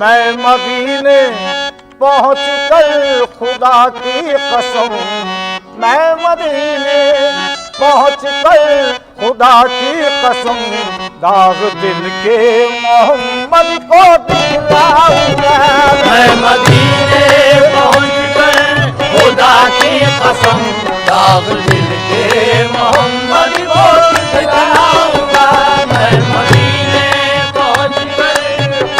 मैं मदीने पहुँच कर खुदा की कसम, मैं मदीने पहुँच कर खुदा की कसम, दाग दिल के मोहम्मद को दिखलाऊंगा। मैं मदीने पहुँच कर खुदा की कसम, दाग दिल के मोहम्मद को दिखलाऊंगा। मैं मदीने पहुँच कर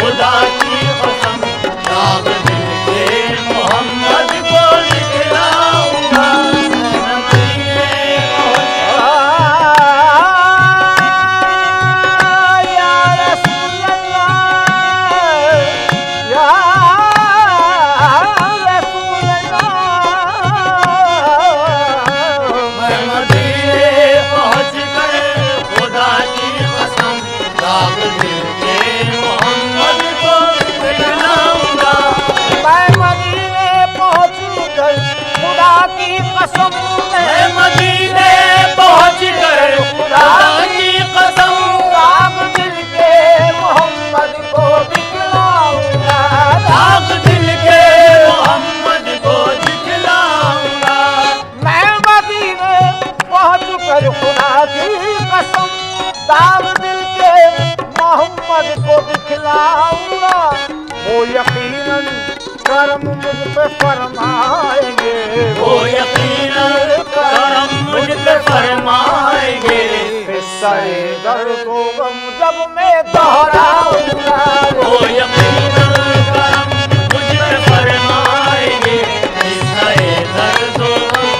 खुदा की कसम, दाग दिल के मोहम्मद को दिखलाऊंगा। मैं मदीने दिखलाऊंगा। वो यकीनन करम मुझ पे फरमाएंगे, वो यकीनन करम मुझ पे फरमाएंगे। किस्से दर्द व गम जब मैं दोहराऊंगा, वो यकीनन करम मुझ पे फरमाएंगे। किस्से दर्द व गम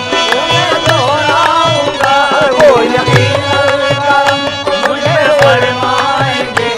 मैं दोहराऊंगा। वो यकीनन करम मुझ पे फरमाएंगे।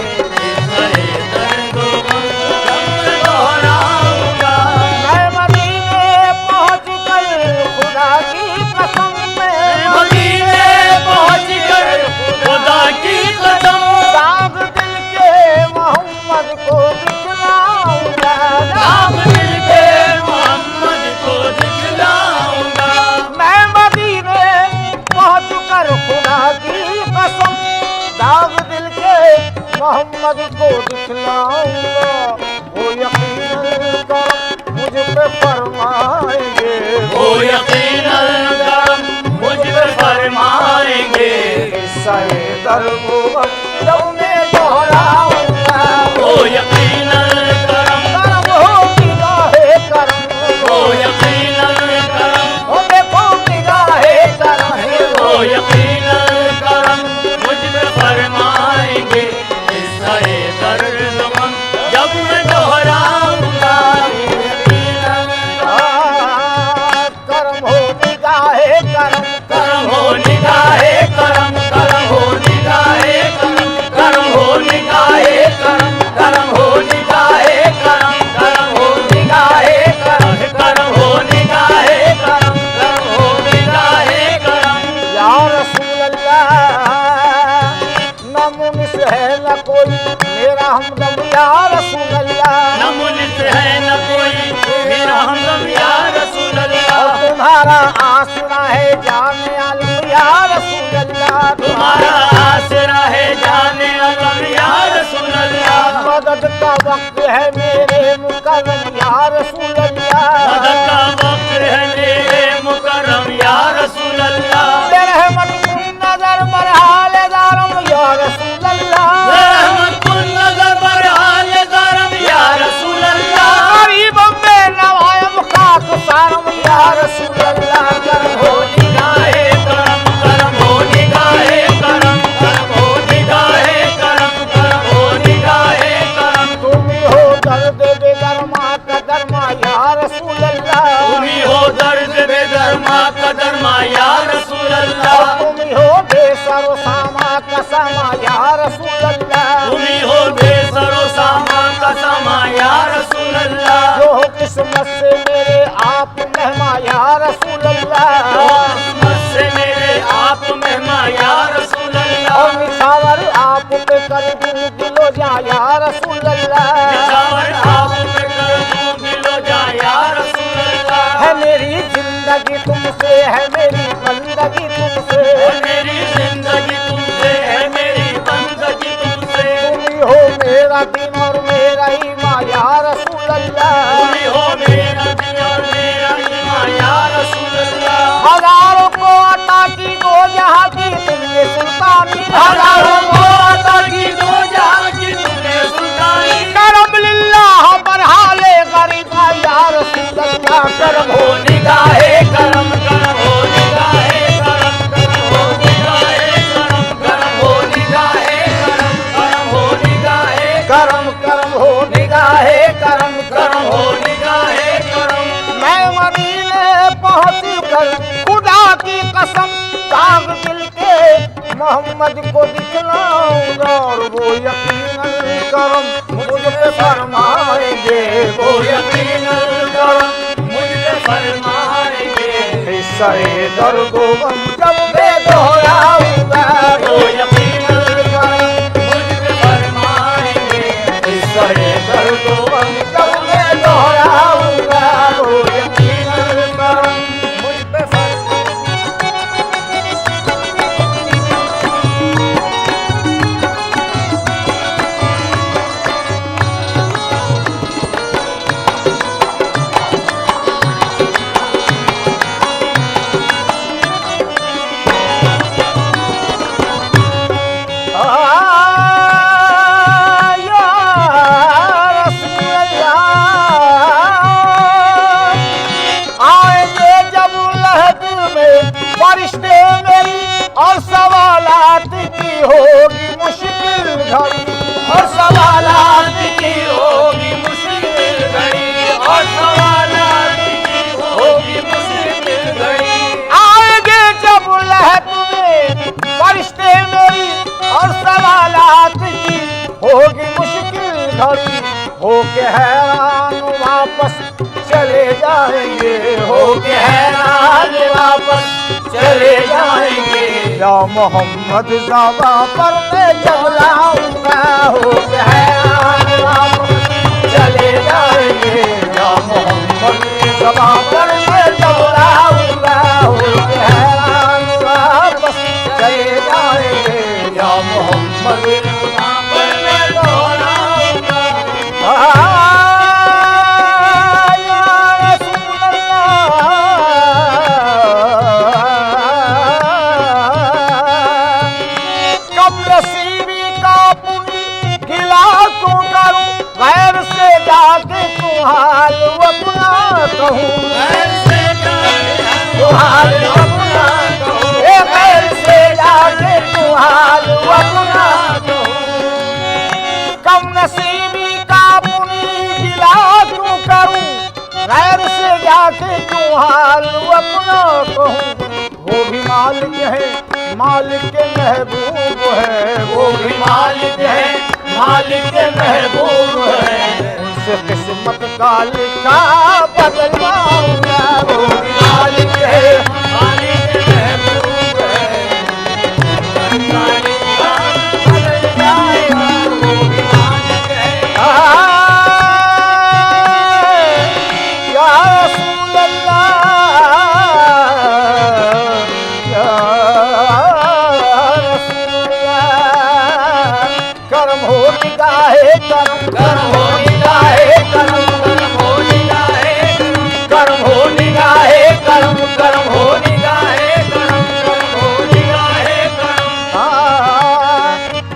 मोहम्मद को दिखलाऊंगा। वो यकीनन करम मुझ पे फरमाएंगे, वो यकीनन करम मुझ पे फरमाएंगे। किस्से दर्द व गम जब मैं दोहराऊंगा। वो यकीनन करम करम हो निगाहे करम, वो यकीनन करम वो देखो निगाहे करम, वो यकीनन करम मुझ पे फरमाएंगे। किस्से दर्द व गम जब मैं दोहराऊंगा। करम हो निगाहे करम, करम हो निगाहे करम, करम हो निगाहे करम, करम हो निगाहे करम, करम हो निगाहे करम, करम हो निगाहे करम, करम हो निगाहे करम, करम हो निगाहे करम। या रसूल अल्लाह न मुनिस है न कोई मेरा हमदम, या रसूल अल्लाह न मुनिस है न कोई मेरा हमदम, या रसूल अल्लाह। और तुम्हारा आसरा है जाने आलम, या रसूल अल्लाह तुम्हारा आसरा है जाने आलम, या रसूल अल्लाह। मदद का वक्त है मेरे मुकर्रम, या रसूल अल्लाह मदद का वक्त है मेरे मुकर्रम, या रसूल अल्लाह। रहमत कुन नजर बरहाल दारम, या रसूल अल्लाह रहमत कुन नजर बरहाल दारम, या रसूल अल्लाह। गरीब में नवायम खाक सारम, या रसूल अल्लाह करम हो निगाहे करम, करम हो निगाहे करम, करम हो निगाहे करम, करम हो निगाहे करम। तुम ही हो दर्द बेदरमा कदरमा, या रसूल अल्लाह तुम ही हो दर्द बेदरमा कदरमा, या रसूल अल्लाह। तुम ही हो बेसरो सामा कसमा, या रसूल अल्लाह तुम ही हो बेसरो सामा कसमा, या रसूल अल्लाह। जो हो किस्मत से मेरे आप मेहमा, या रसूल अल्लाह किस्मत से मेरे आप मेहमा, या रसूल अल्लाह। और निछावर आप पे कर दूं दिलो जा, या रसूल अल्लाह निछावर आप पे कर दूं दिलो जा, या रसूल अल्लाह। है मेरी जिंदगी तुमसे, है मेरी बंदगी तुमसे, है मेरी जिंदगी तुमसे, है मेरी बंदगी तुमसे। तुम ही हो मेरा दिन और मेरा ईमान, या हजारों माता की दो जहां की तूने सुल्तानी करम लिल्लाह बरहाले गरीबा या रसूल अल्लाह करम हो निगाहे करम करम हो निगाहे करम करम हो निगाहे करम करम हो निगाहे करम करम हो निगाहे करम करम हो निगाहे करम करम हो निगाहे करम मैं मदीने पहुंच कर खुदा की कसम दाग दिल के मोहम्मद को दिखलाऊंगा और वो यकीनन करम मुझ पे फरमाएंगे वो यकीनन करम मुझ पे फरमाएंगे सरे दर्दो गम जब मैं दोहराऊंगा वो यकीनन करम मुझ पे फरमाएंगे सरे दर्दो गम जब मैं दोहराऊंगा वो यकीनन करम मुझ पे फरिश्ते मेरी और सवालात की होगी मुश्किल घड़ी और सवालात की होगी मुश्किल घड़ी और सवालात की होगी मुश्किल घड़ी आएंगे जब लहद में फरिश्ते मेरी और सवालात की होगी मुश्किल घड़ी होके हैरान वापस चले जाएंगे होके हैरान वापस चले जाएंगे या मोहम्मद ज़ाबा पर मैं जब लाऊंगा होके हैरान वापस चले जाएंगे या मोहम्मद ज़ाबा पर मैं जब लाऊंगा होके हैरान वापस चले जाएंगे या मोहम्मद वहाँ पर मैं दोहराऊंगा गैर से जाके तू हाल अपना कहूँ घर से तू हाल अपना कहूँ ए गैर से जाके तू हाल अपना कम नसीबी का पुनी गिला क्यों करूं गैर से जाके तू हाल अपना कहूँ वो भी मालिक है मालिक के महबूब है वो भी मालिक है मालिक के महबूब है उनसे किस्मत का लिखा बदलवाऊंगा वो भी मालिक है मालिक के महबूब है मालिक का बदल जाएगा वो भी मालिक है या रसूल अल्लाह या रसूल अल्लाह करम हो निगाहे करम करम हो निगाहे करम करम हो निगाहे करम हो निगाहे करम करम हो निगाहे करम करम हो निगाहे करम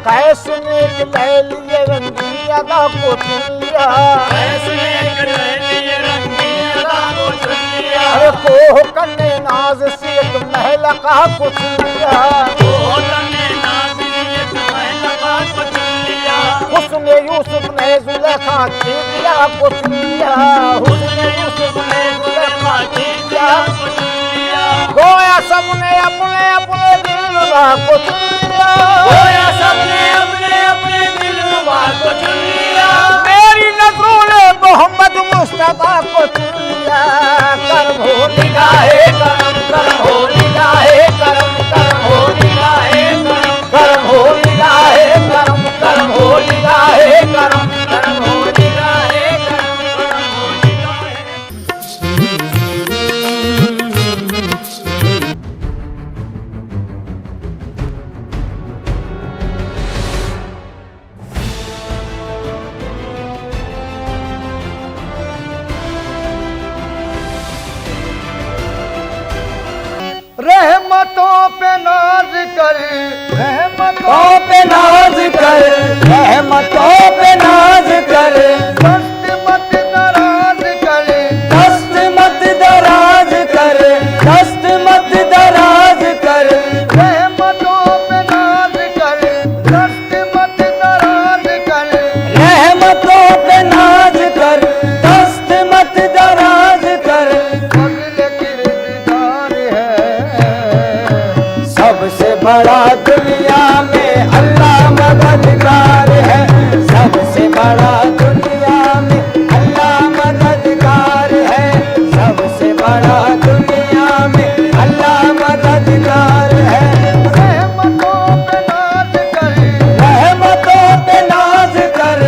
कैसने के लिए रंगी अदा को चुन लिया फैसले कर लिए रंगी अदा को चुन लिया अरे कोह कन्ने नाज से एक महला का को चुन लिया तने नाज़ियत महलका को चुन लिया हुस्न यूसुफ ने जुलेखा की दिया को चुन लिया हुस्न यूसुफ ने जुलेखा की दिया को चुन लिया गोया सबने अपने अपने दिल को चुन लिया गोया सबने अपने अपने दिलरुबा को चुन लिया मेरी नजरों ने मोहम्मद मुस्तफा को चुन लिया करम हो निगाहे करम करम हो निगाहे करम करम हो निगाहे करम करम हो निगाहे करम करम हो निगाहे करम करम हो निगाहे करम करम हो निगाहे रहमतों पे नाज कर रहमतों रहमतों पे नाज कर, रहमतों पे नाज कर, दस्त मत दराज कर, दस्त मत दराज कर, दस्त मत दराज कर, रहमतों पे नाज कर, दस्त मत दराज कर, रहमतों पे नाज कर, दस्त मत दराज कर। फजल किरदार है, सबसे बड़ा दुनिया में अल्लाह मददगार है, सबसे बड़ा दुनिया में अल्लाह मददगार है, सबसे बड़ा दुनिया में अल्लाह मददगार है। रहमतों पे नाज कर, रहमतों पे नाज कर,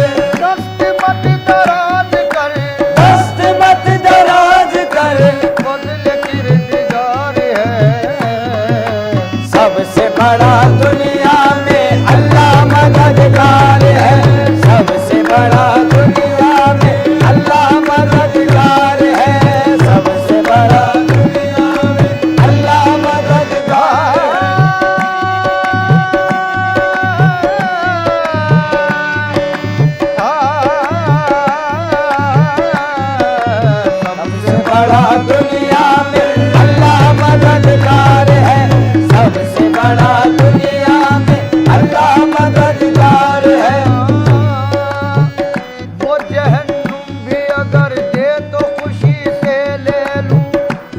दस्त मत दराज कर, दस्त मत दराज कर। फजल किरदार है, सबसे बड़ा दुनिया में अल्लाह मददगार है, सबसे बड़ा दुनिया में अल्लाह मददगार है, सबसे बड़ा दुनिया में अल्लाह मददगार सबसे बड़ा दुनिया में अल्लाह मददगार है, सबसे बड़ा दुनिया में अल्लाह मददगार है। वो जहन्नुम भी अगर दे तो खुशी से ले लूं,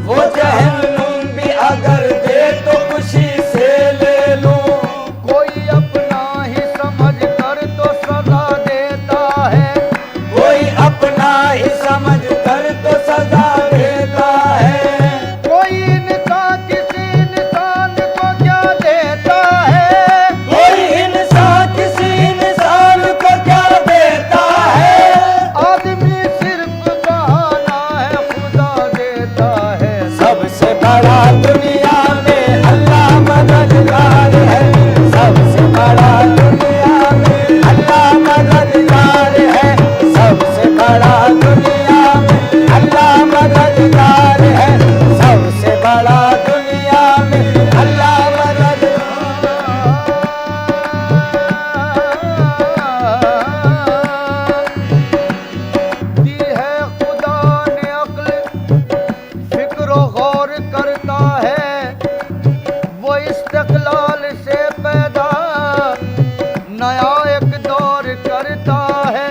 वो जहन्नुम भी अगर दे तो खुशी से ले लूं, कोई अपना ही समझ कर तो सजा देता है, कोई अपना ही समझ कर तो सजा देता है, कोई इंसान किसी इंसान को क्या देता है, कोई इंसान किसी इंसान को क्या देता है। आदमी सिर्फ बहाना है खुदा देता है। सबसे बड़ा दुनिया में अल्लाह मददगार है, सबसे बड़ा दुनिया में अल्लाह मददगार है, सबसे बड़ा दुनिया में अल्लाह मददगार है, सबसे बड़ा दुनिया में अल्लाह दी है खुदा ने अक्ल, फिक्र गौर करता है, वो इस्तक़लाल से पैदा नया एक दौर करता है,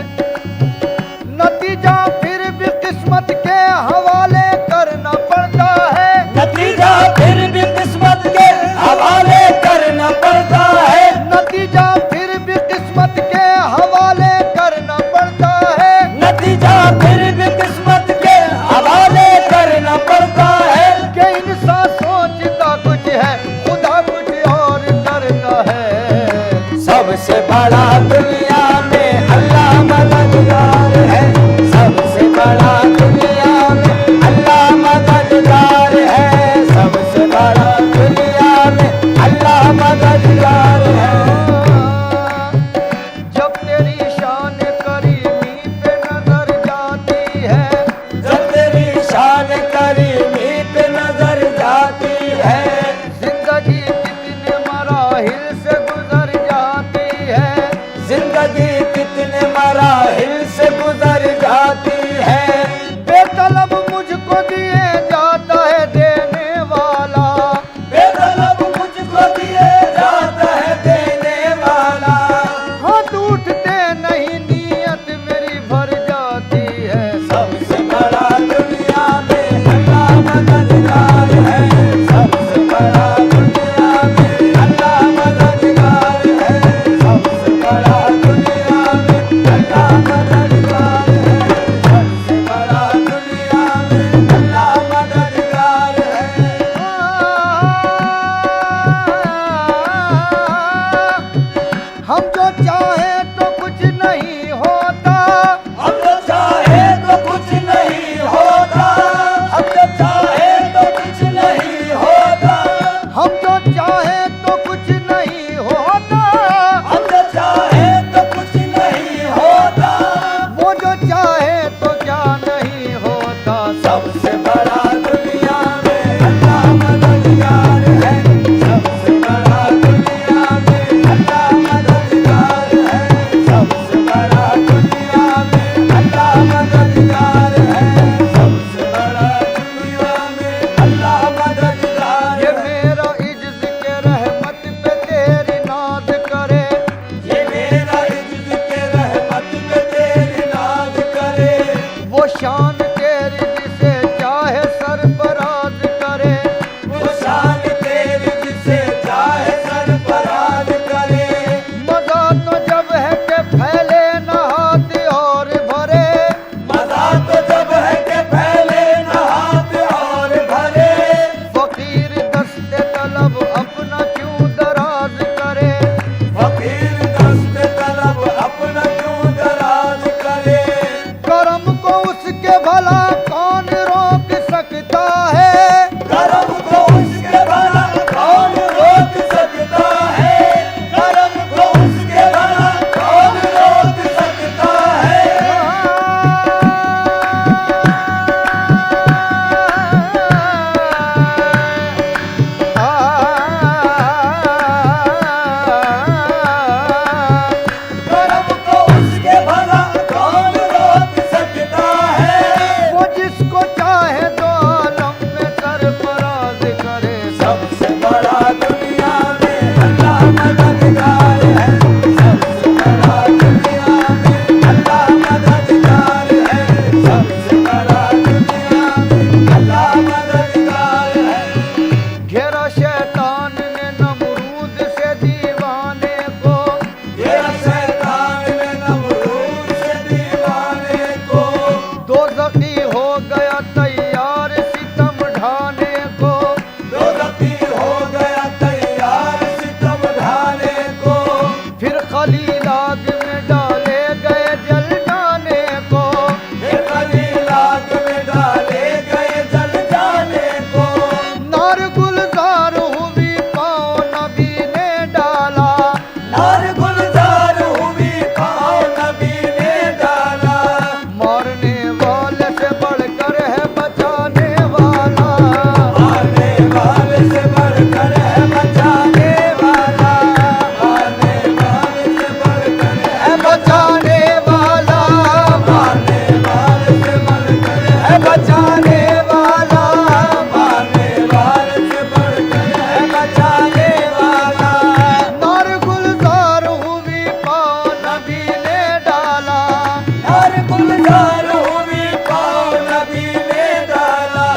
नतीजा फिर भी किस्मत के हवाले करना पड़ता है, नतीजा फिर भी किस्मत के हवाले करना पड़ता है, नतीजा फिर भी किस्मत के हवाले करना पड़ता है, नतीजा फिर भी किस्मत के हवाले करना पड़ता है। कि इंसान सोचता कुछ है खुदा कुछ और करता है। सबसे बड़ा दुनिया में अल्लाह मददगार है, सबसे बड़ा दुनिया में अल्लाह मददगार है, सबसे बड़ा दुनिया में अल्लाह मददगार है। जब तेरी शान करीमी पे नजर जाती है, जब तेरी शान करीमी पे नजर जाती है, जिंदगी कितने मराहिल से गुजर जाती है, जिंदगी कितने मराहिल से गुजर जाती है, बेतलब मुझको दिए जाता है देने वाला, बेतलब मुझको दिए जाता है देने वाला, हाथ उठते नहीं नीयत मेरी भर जाती है। सबसे बड़ा दुनिया में अल्लाह मददगार है, सबसे बड़ा दुनिया में अल्लाह मददगार है, सबसे बड़ा दुनिया में अल्लाह मददगार है। दोज़खी हो गया तैयार सितम ढाने को, दोज़खी हो गया तैयार सितम ढाने को, फिर खलील आग में डाले गए जल जाने को, फिर खलील आग में डाले गए जल जाने को, नार गुलजार हुई पाँव नबी ने डाला, नार गुलजार हुई पाँव नबी ने डाला, मारने वाले से बढ़कर है बचाने वाला, मारने वाले से बढ़कर है बचाने वाला, मारने वाले से बढ़कर है बचाने वाला, मारने वाले से बढ़कर है बचाने वाला, मारने वाले से बढ़कर है बचाने वाला, नार गुलजार हुई पाँव नबी ने डाला, हर गुलजार हुई पाँव नबी ने डाला,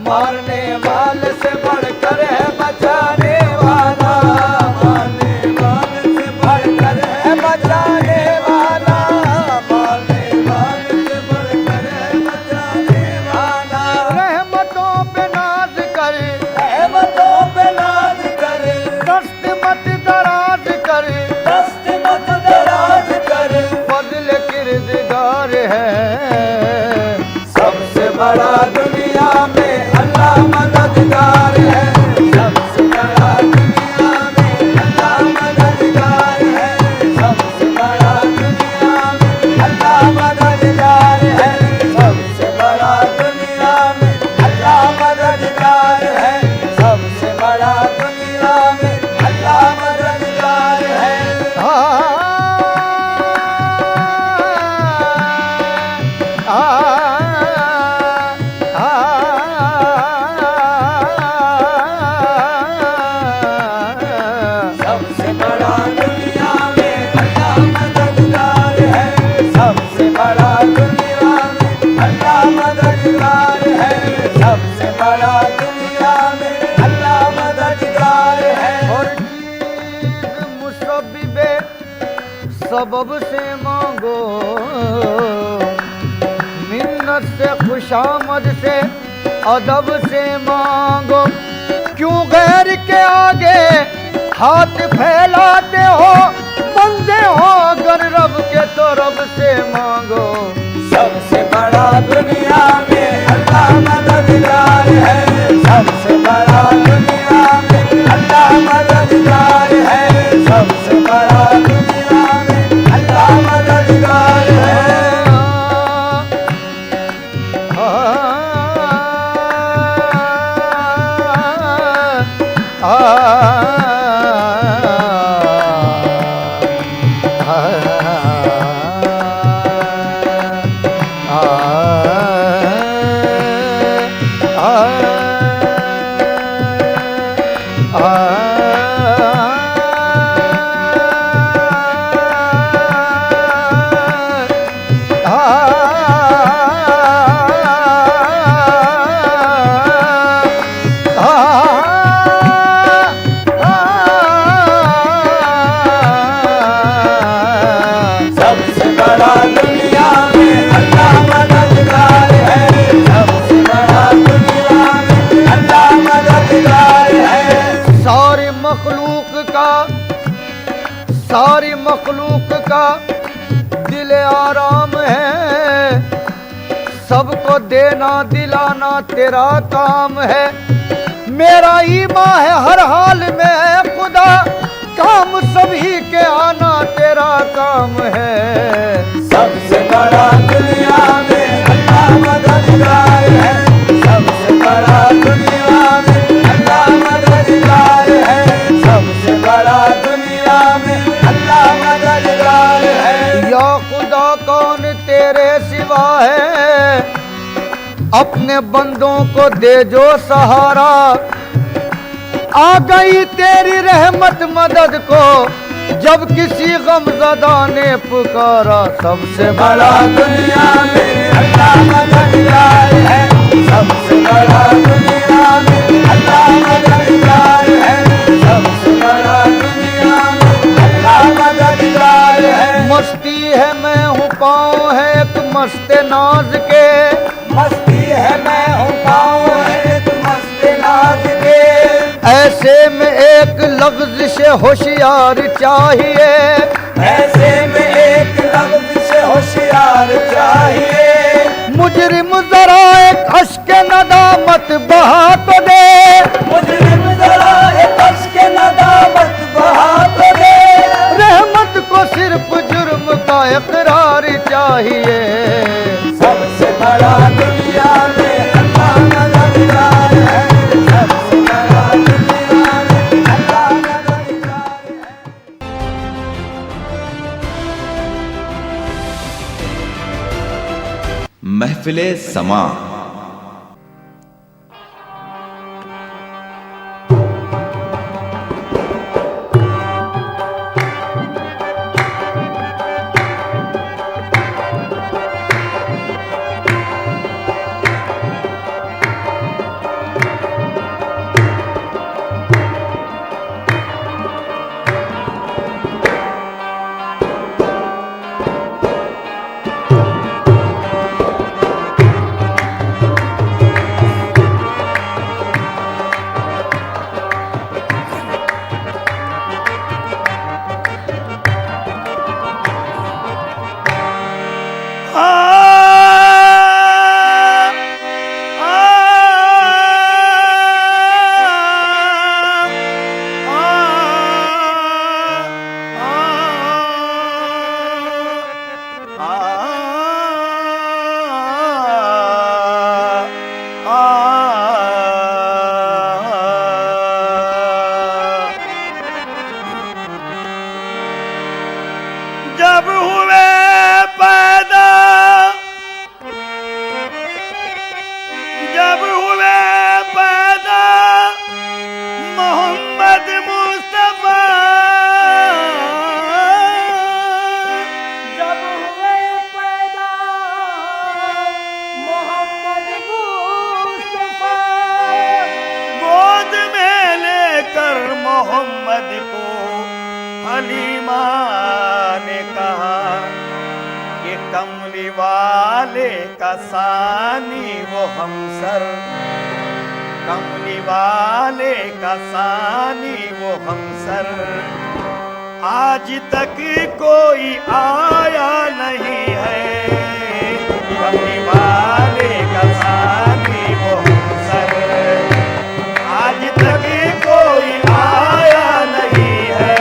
मारने वाले से बढ़कर है बचाने वाला, मारने वाले से बढ़कर है बचाने वाला, मारने वाले से बढ़कर है बचाने वाला, रहमतों पे नाज कर, रहमतों पे नाज करे, दस्त मत दराज कर, दस्त मत दराज करे, फजल किरदगार है, सबसे बड़ा दुनिया में अल्लाह मददगार है, सबसे बड़ा दुनिया में अल्लाह मददगार है, सबसे बड़ा दुनिया में अल्लाह मददगार है, सबसे बड़ा दुनिया में अल्लाह मददगार है, सबसे बड़ा दुनिया में अल्लाह मददगार है। सबसे बड़ा दुनिया में अल्लाह मददगार है, सबसे बड़ा दुनिया में अल्लाह मददगार है, सबसे बड़ा दुनिया में अल्लाह मददगार है। और चीज मुसब्बिबे सबब से मांगो, मिन्नत से खुशामद से अदब से मांगो, क्यों गैर के आगे हाथ फैलाते हो, बंदे हो अगर रब के तो रब से मांगो, सबसे बड़ा दुनिया में अल्लाह मददगार है, सबसे बड़ा दुनिया में अल्लाह मददगार है, सबसे बड़ा दुनिया में अल्लाह मददगार है। सबसे बड़ा दुनिया में अल्लाह मददगार है, सबसे बड़ा दुनिया में अल्लाह मददगार है। सारी मखलूक का दिल आराम है, सबको देना दिलाना तेरा काम है, मेरा ईमान है हर हाल में है खुदा, काम सभी के आना तेरा काम है। सबसे बड़ा दुनिया में अल्लाह मददगार है, सबसे बड़ा दुनिया में अल्लाह मददगार है, सबसे बड़ा दुनिया में अल्लाह मददगार है। या खुदा कौन तेरे सिवा है, अपने बंदों को दे जो सहारा, आ गई तेरी रहमत मदद को, जब किसी गमज़दा ने पुकारा। सबसे बड़ा दुनिया में अल्लाह मददगार है, सबसे बड़ा दुनिया में अल्लाह मददगार है, सबसे बड़ा दुनिया में अल्लाह मददगार है। मस्ती है मैं हूँ पाँव है एक मस्त नाज के, मस्ती है मैं हूँ गाँव है तू मस्त नाज के। ऐसे में एक लफ्ज से होशियार चाहिए, ऐसे में एक लफ्ज से होशियार चाहिए। मुजरिम जरा एक अश्क नदामत बहा तो दे, मुजरिम जरा एक अश्क नदामत बहा तो दे। रहमत को सिर्फ जुर्म का इकरार चाहिए। सबसे बड़ा दुनिया में अल्लाह नजर जाए है, सबसे बड़ा दुनिया में अल्लाह नजर जाए है। महफिले समा। जब हुए पैदा, जब हुए पैदा मोहम्मद मुस्तफा, जब हुए पैदा मोहम्मद मुस्तफा, गोद में लेकर मोहम्मद को हलीमा ने कहा कि कमली वाले का सानी वो हमसर, कमली वाले का सानी वो हमसर। आज तक कोई आया नहीं है, कमली वाले का सानी वो हमसर। आज तक कोई आया नहीं है,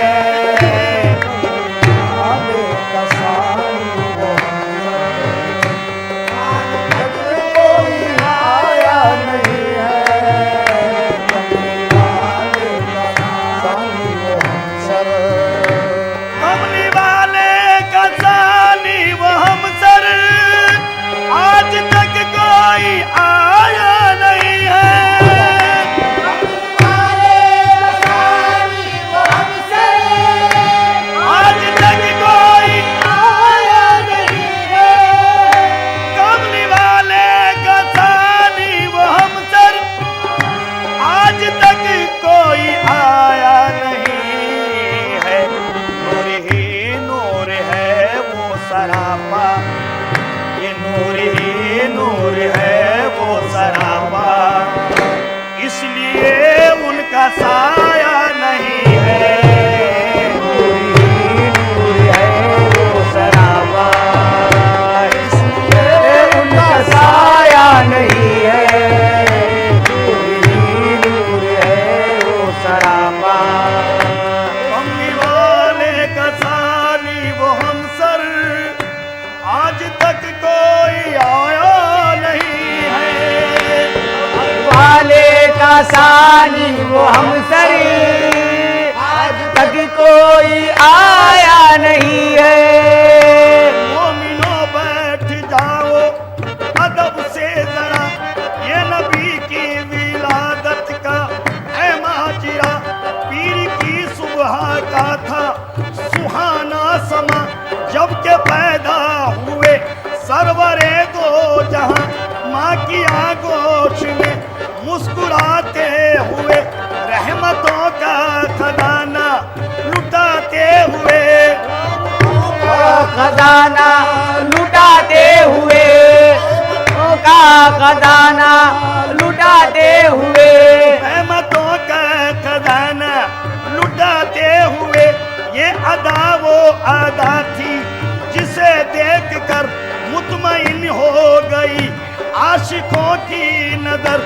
साया नहीं है, नूर है वो सराबा, इसलिए उनका साया नहीं है, नूर है वो सराबा। कमली वाले का सानी वो हमसर, आज तक कोई आया नहीं है, वाले का सानी वो हमसर, आज तक कोई आया नहीं है। मोमिनो बैठ जाओ अदब से जरा, ये नबी की विलादत का है माजिरा। पीर की सुबह का था सुहाना समा, जब के पैदा हुए सरवरे दो जहां, माँ की आगोश में मुस्कुराते हुए रहमतों का खजाना लुटाते हुए, खजाना लुटाते हुए खजाना लुटाते हुए, रहमतों का खजाना लुटाते हुए। ये अदा वो अदा थी जिसे देख कर मुतमईन हो गई आशिकों की नजर।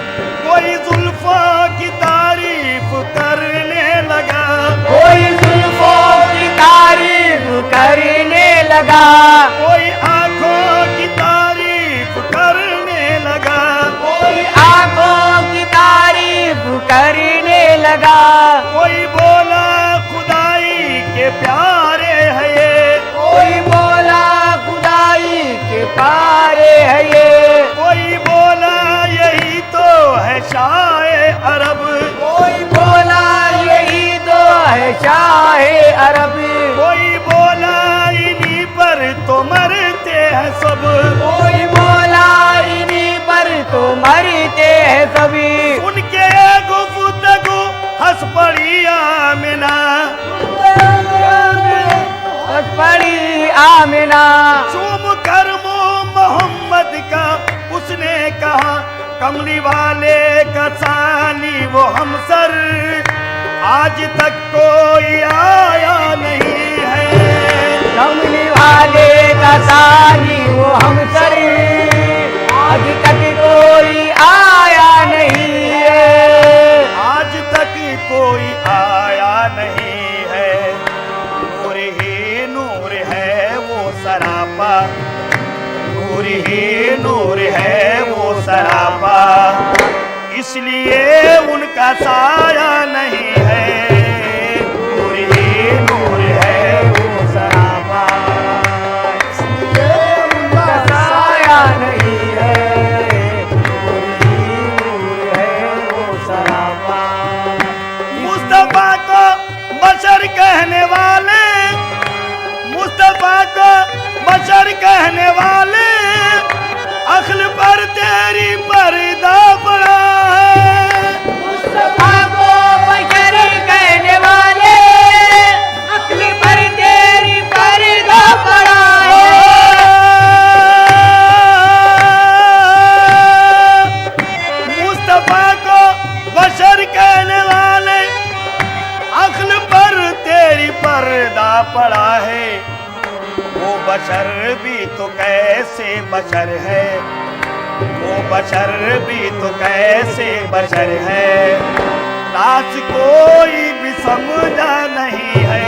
कोई जुल्फों की तारीफ करने लगा, कोई जुल्फों की तारीफ करने लगा, कोई आंखों की तारीफ करने लगा, कोई आंखों की तारीफ करने लगा, कोई बोला खुदाई के प्यारे है ये, कोई बोला खुदाई के प्यारे है ये, कोई बोला यही तो है शाहे अरब, कोई बोला यही तो है शाहे अरब, कोई बोला इन्हीं पर तो मरते हैं सब, कोई बोला इन्हीं पर तो मरते हैं सभी। उनके गुफ्तगू हंस पड़ी आमिना, बस पड़ी आमिना, चूम कर मुँह मोहम्मद का उसने कहा, कमली वाले का सानी वो हमसर आज तक कोई आया नहीं है। कमली वाले का सानी वो हम सर आज तक कोई आया नहीं है, आज तक कोई आया नहीं है। नूर ही नूर है वो सरापा, नूर ही नूर है वो सरापा, इसलिए उनका साया नहीं है। नूर ही नूर है वो सरापा, इसलिए उनका साया नहीं है। नूर ही नूर है वो सरापा। मुस्तफा को बशर कहने वाले, मुस्तफा को बशर कहने वाले, अक्ल पर तेरी पर्दा पड़ा है। मुस्तफा को बशर कहने वाले, अक्ल पर तेरी पर्दा पड़ा है। मुस्तफा को बशर कहने वाले, अक्ल पर तेरी पर्दा पड़ा है। वो बशर भी तो कैसे बशर है, वो बशर भी तो कैसे बशर है, राज कोई भी समझा नहीं है।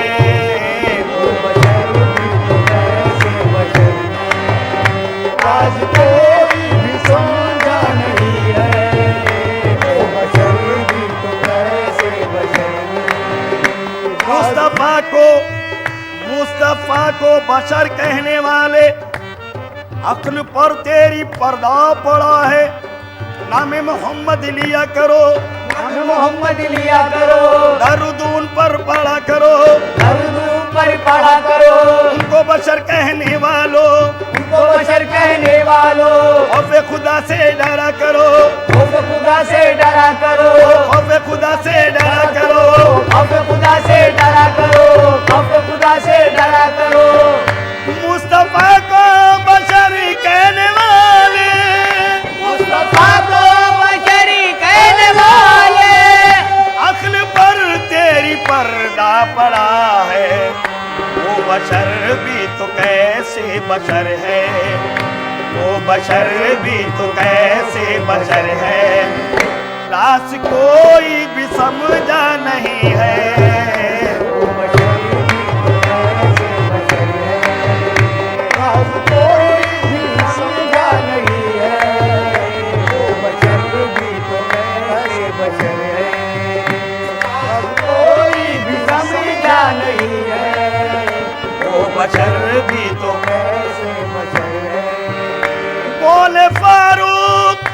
वो बशर भी तो कैसे बशर है, राज कोई भी समझा नहीं है। वो बशर भी तो कैसे बशर है। मुस्तफा को बशर कहने वाले, अक्ल पर तेरी पर्दा पड़ा है। नाम मोहम्मद लिया करो, नाम मोहम्मद लिया करो, दरूद उन पर पढ़ा करो, दरूद पर पढ़ा करो, उनको बशर कहने वालों, उनको बशर कहने वालों, खौफे खुदा से डरा करो, खौफ खुदा से डरा करो, खौफे खुदा से डरा करो, खौफ खुदा से डरा करो, खौफ खुदा से डरा करो। मुस्तफा को बशर कहने वाले, मुस्तफा को बशरी कहने वाले, अक्ल पर तेरी पर्दा पड़ा है। वो बशर भी तो कैसे बशर है, वो बशर भी तो कैसे बशर है, रास कोई भी समझा नहीं है। वो बशर भी तो कैसे बशर है, रास कोई भी समझा नहीं है। वो बशर भी तो कैसे बशर है, रास कोई भी समझा नहीं है। वो बशर भी तो कैसे बशर है। बोले फारूक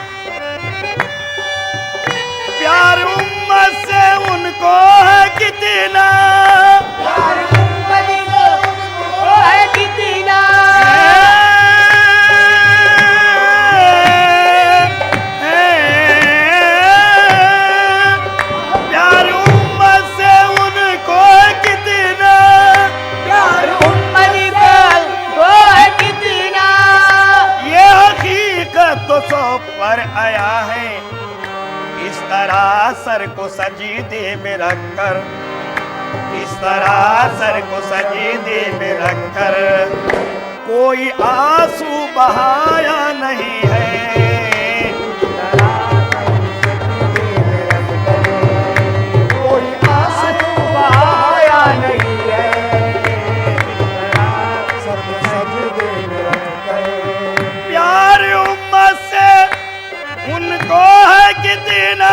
प्यार उम्मत से उनको है कितना, प्यार उम्मत से उनको है कितना, प्यार उम्मत से उनको है कितना, प्यार उम्मत से उनको है कितना, ये हकीकत तो सब पर आया है, इस तरह सर को सजीदे में रखकर, इस तरह सर को सजीदे में रखकर कोई आंसू बहाया नहीं है। कोई आंसू बहाया नहीं है, सब सजदे में रखकर। प्यार उम्मत से उनको है कितना,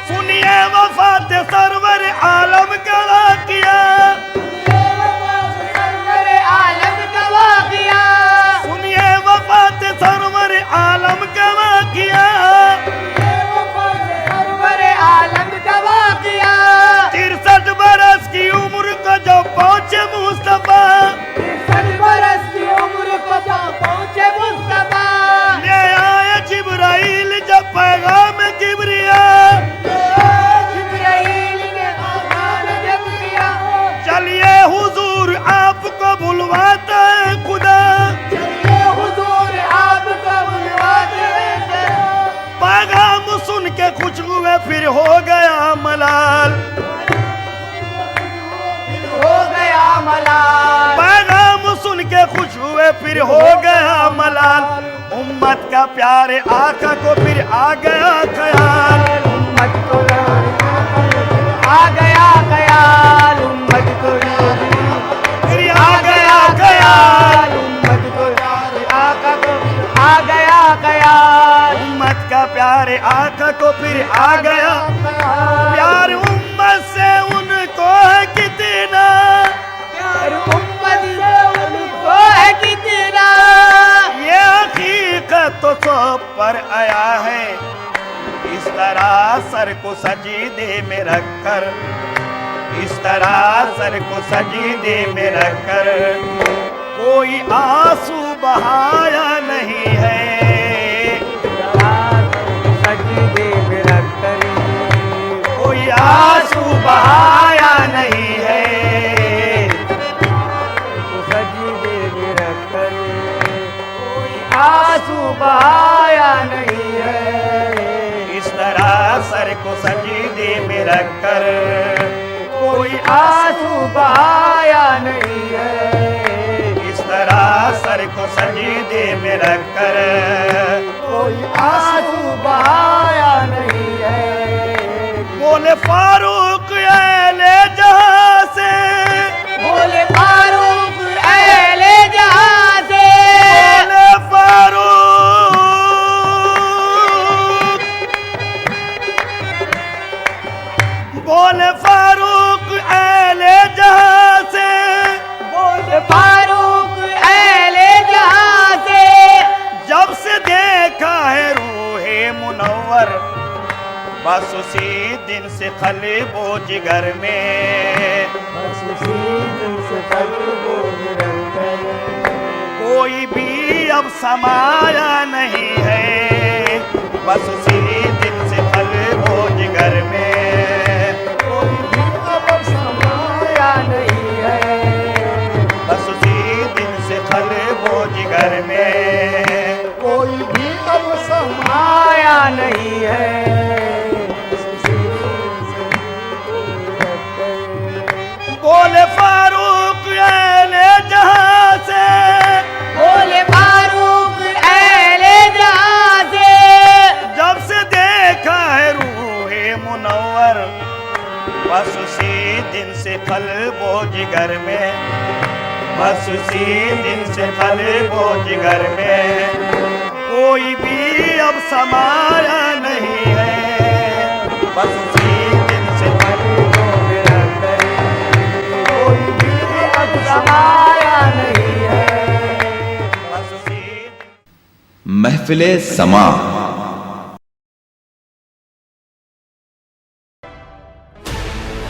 सुनिए वफात सरवर आलम का वाक़िया, सुनिए वफात सरवर आलम का वाक़िया। 63 बरस की उम्र को जब पहुंचे मुस्तफा, ले आए जिब्राइल जब पैगाम किबरिया, चलिए हुजूर आपको बुलवाता है खुदा, पैगाम सुन के खुश हुए फिर हो गया मलाल, हो गया मलाल। पैगाम सुन के खुश हुए फिर हो गया मलाल। उम्मत का प्यारे आका को फिर आ गया ख्याल, उम्मत को आ गया ख्याल, उम्मत को फिर आ गया ख्याल, उम्मत को आका को आ गया ख्याल। उम्मत का प्यारे आका को फिर आ गया प्यार। उम्मत से उनको है कितना, प्यार उम्मत से उनको है कितना, ये हकीकत तो सब पर आया है, इस तरह सर को सजीदे में रखकर, इस तरह सर को सजीदे में रखकर कोई आंसू बहाया नहीं है। सजदे में रखकर कोई आंसू बहाया नहीं है, सजदे में रखकर कोई आंसू बहाया नहीं है। इस तरह सर को सजीदे में रखकर कोई आंसू बहाया नहीं है, इस तरह सर को सजीदे में रखकर कोई आंसू बहाया नहीं है। बोले फारूक अहले जहां से, बोले फारूक अहले जहां से, बोले फारूक, बोले फारूक अहले जहां से, बोले फारूक अहले जहां से, जब से देखा है रूहे मुनव्वर, बस उसी दिन से खलबो जिगर में, बस उसी दिन से खलबो जिगर में कोई भी अब समाया नहीं है, बस उसी दिन से खलबो जिगर में कोई भी अब समाया नहीं है, बस उसी दिन से खलबो जिगर में कोई भी अब समाया नहीं है। बोले फारूक अहले जहां से, बोले फारूक अहले जहां से, जब से देखा है रूहे मुनव्वर, बस उसी दिन से खलबो जिगर में, बस उसी दिन से खलबो जिगर में कोई भी अब समाया नहीं है, बस उसी दिन से खलबो जिगर में कोई भी अब समाया नहीं है, बस उसी महफिले समा।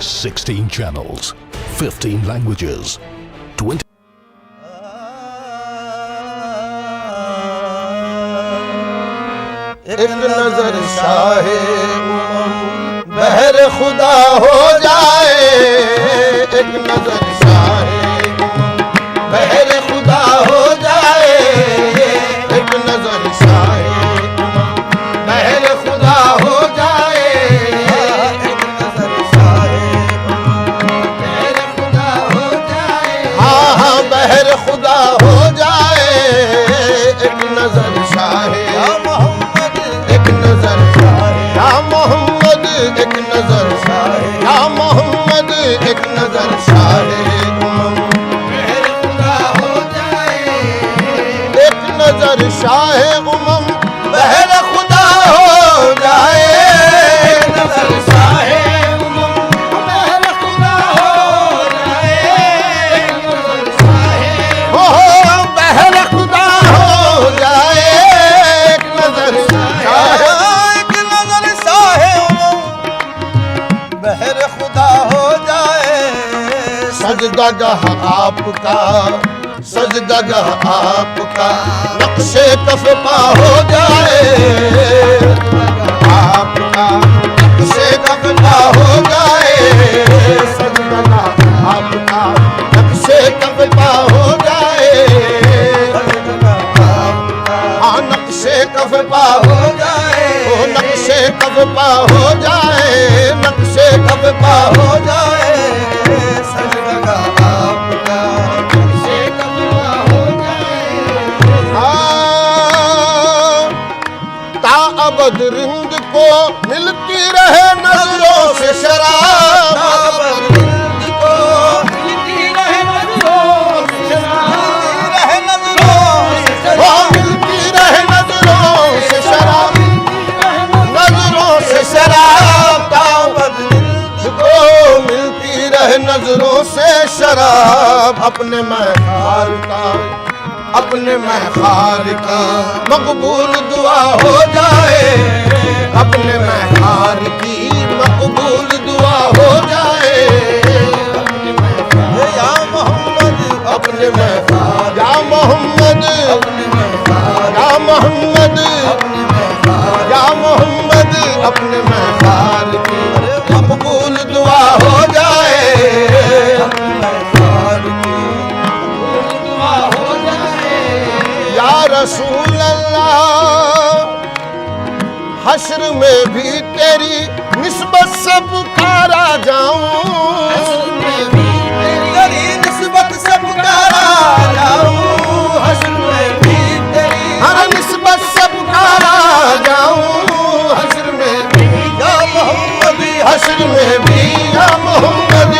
Sixteen channels, 15 languages, 20. एक नजर शाहे बहर खुदा हो जाए, एक नजर शाहे बहर खुदा हो जाए, एक नजर एक नजर शाहे या मोहम्मद एक नजर शाहे या मोहम्मद एक नजर शाहे या मोहम्मद एक नजर शाहे मेहर खुदा हो जाए एक नजर शाहे उमम बहर खुदा हो जाए एक नजर शाहे उमम मेहर खुदा हो जाए एक नजर शाहे हो बहर खुदा हो जाए एक नजर शाहे एक नजर शाहे उमम बहर खुदा हो जाए सजदागह आपका सजदागह आपका नक्शे कफ पा हो जाए आपका नक्शे कफ पा हो जाए सजदागह आपका नक्शे कफ पा हो जाए हाँ नक्शे कफ पा हो जाए ओ नक्शे कफ पा हो जाए नक्शे कफ पा हो जाए सजदा आपका नक्शे कदमा हो जाए ता अबद रिंद को मिलती रहे नजरों से शराब ताबद को मिलती रहे नजरों से रहे नजरों से वो मिलती रहे नजरों से शराब नजरों से शराब ता अबद रिंद को मिलती रहे नजरों से शराब अपने महखार का अपने महखार का मकबूल दुआ हो जाए अपने महखार की मकबूल दुआ हो जाए या मोहम्मद अपने महखार या मोहम्मद अपने महफार या मोहम्मद अपने महफार या मोहम्मद अपने महखार की मकबूल दुआ हो जाए अपने महफार की कबूल दुआ हो जाए या रसूल अल्लाह हश्र में भी तेरी निस्बत से पुकारा जाऊं तेरी निस्बत से पुकारा जाऊं हश्र में भी तेरी हर निस्बत से पुकारा जाऊं हश्र में भी या मोहम्मद हश्र में भी या मोहम्मद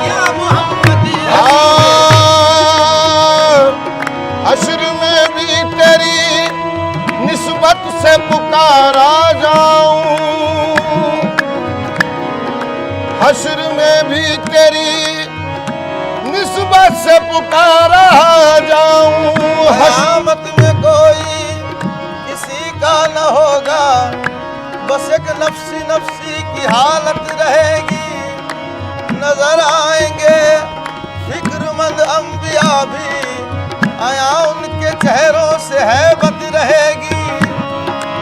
या मोहम्मद हश्र में भी तेरी निस्बत से पुकारा जाऊं हश्र में भी तेरी निस्बत से पुकारा जाऊं कयामत में कोई किसी का न होगा बस एक नफ्सी नफ्सी की हालत रहेगी नजर आएंगे फिक्रमंद अंबिया भी आया उनके चेहरों से हैबत रहेगी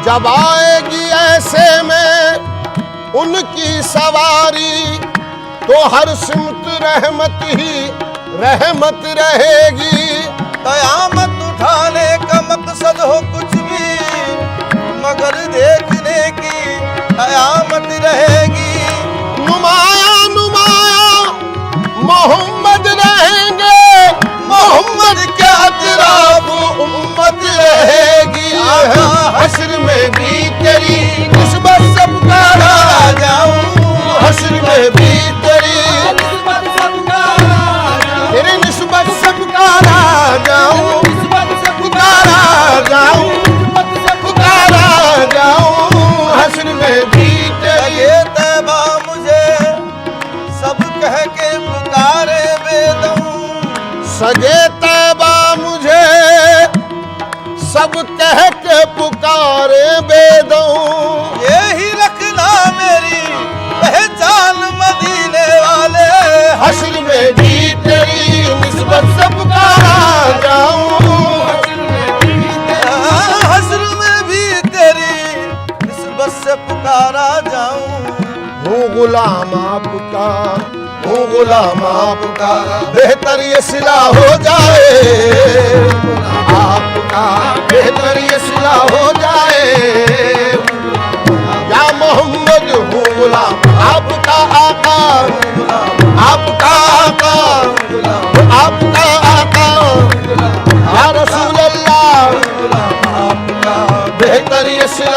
जब आएगी ऐसे में उनकी सवारी तो हर सिमत रहमत ही रहमत रहेगी कयामत उठाने का मकसद हो कुछ भी मगर देखने की कयामत रहेगी नुमाया नुमाया मोहम्मद रहेंगे मोहम्मद के अतराफ उम्मत रहेगी हश्र में भी तेरी निस्बत से पुकारा जाऊं हश्र में भी तेरी तेरी निस्बत से पुकारा जाऊं पुकारा जाऊं पुकारा जाऊं हश्र में भी तेरी ये तैबा मुझे सब कह के पुकारे बेदम सजे तैबा मुझे सब कह के पुकारे बेदों यही रखना मेरी पहचान मदीने वाले हश्र में भी तेरी निस्बत से पुकारा जाऊं हश्र में भी तेरी निस्बत से पुकारा जाऊं हूँ गुलाम आपका हूँ गुलाम आपका बेहतर ये सिला हो जाए आपका बेहतर ये सिला हो जाए या मोहम्मद हूँ गुलाम आपका आका आपका आका आपका आका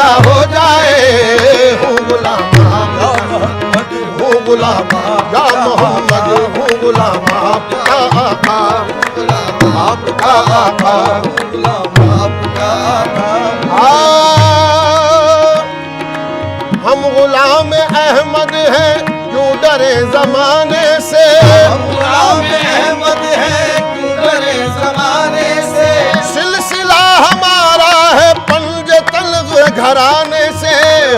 सिला हो जाए हूँ गुलाम हूँ गुलाम या मोहम्मद हूँ गुलाम आपका आका आपका आका हम गुलाम अहमद हैं क्यों डरे जमाने से गुलाम अहमद है क्यों डरे जमाने से सिलसिला हमारा है पंजतन घराने से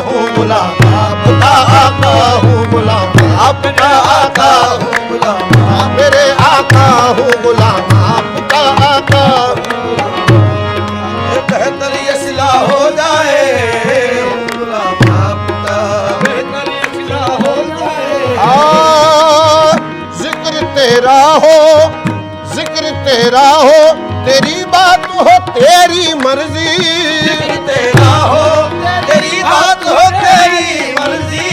हूँ गुलाम आपका आका हूँ गुलाम आपका आका हूँ गुलाम मेरे आका हूँ गुलाम आपका आका बेहतर ये सिला हो जाए गुलाम आपका बेहतर ये सिला हो जाए जिक्र तेरा हो तेरी बात हो तेरी मर्जी तेरा हो तेरी बात हो तेरी मर्जी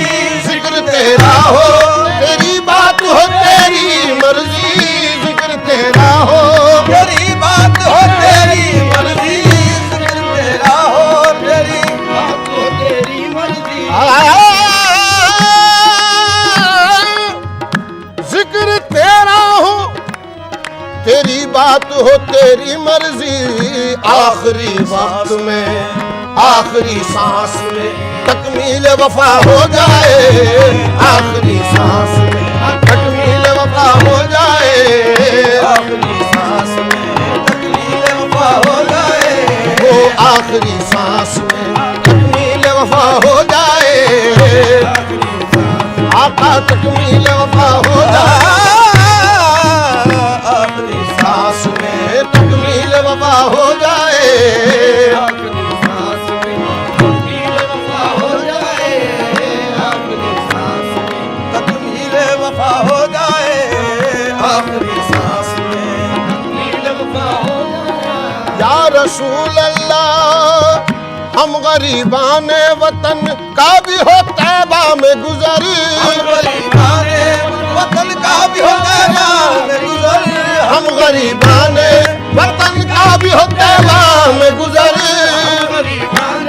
जिक्र तेरा हो तेरी बात हो तेरी मर्जी जिक्र तेरा हो तेरी बात हो तेरी मर्जी जिक्र तेरा हो तेरी बात हो तेरी मर्जी जिक्र तेरा हो तेरी बात हो तेरी मर्जी आखिरी वक्त में आखिरी सांस में तकमील वफा हो जाए आखिरी सांस में तकमील वफा हो जाए आखिरी सांस में तकमील वफा हो जाए वो आखिरी सांस में तकमील वफा हो जाए आका तकमील वफा हो जाए आखिरी सांस में तकमील वफा हो जाए आखिरी सांस में तकमील वफा हो जाए आखिरी सांस में तकमील वफा हो जाए आखिरी सांस में तकमील वफा हो जाए या रसूल अल्लाह हम गरीबान वतन का भी हो तैबा में गुजर गरीबाने वतन का भी हो तैबा में गुजर हम गरीबान वतन का भी हो तैबा में गुजर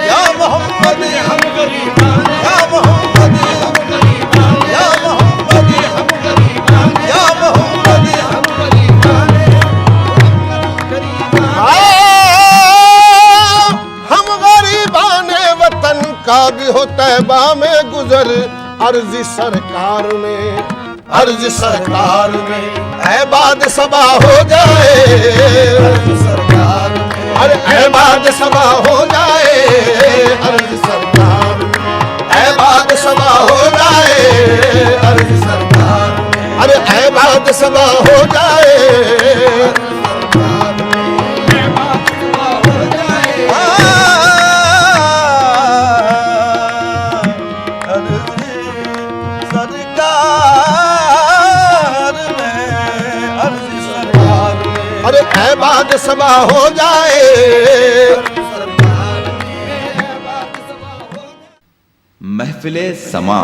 या मोहम्मद हम गरीबान या मोहम्मद हम गरीबान या मोहम्मद हम गरीबान या मोहम्मद हम गरीबान हम गरीबान वतन का भी हो तैबा में गुजर अर्ज सरकार में ऐबाद सबा हो जाए अर्ज सरकार में अरे ऐबाद सबा हो जाए अर्ज सरकार में ऐबाद सबा हो जाए अर्ज सरकार में अरे ऐबाद सबा हो जाए अरे ऐबाद सबा हो जाए महफिले समा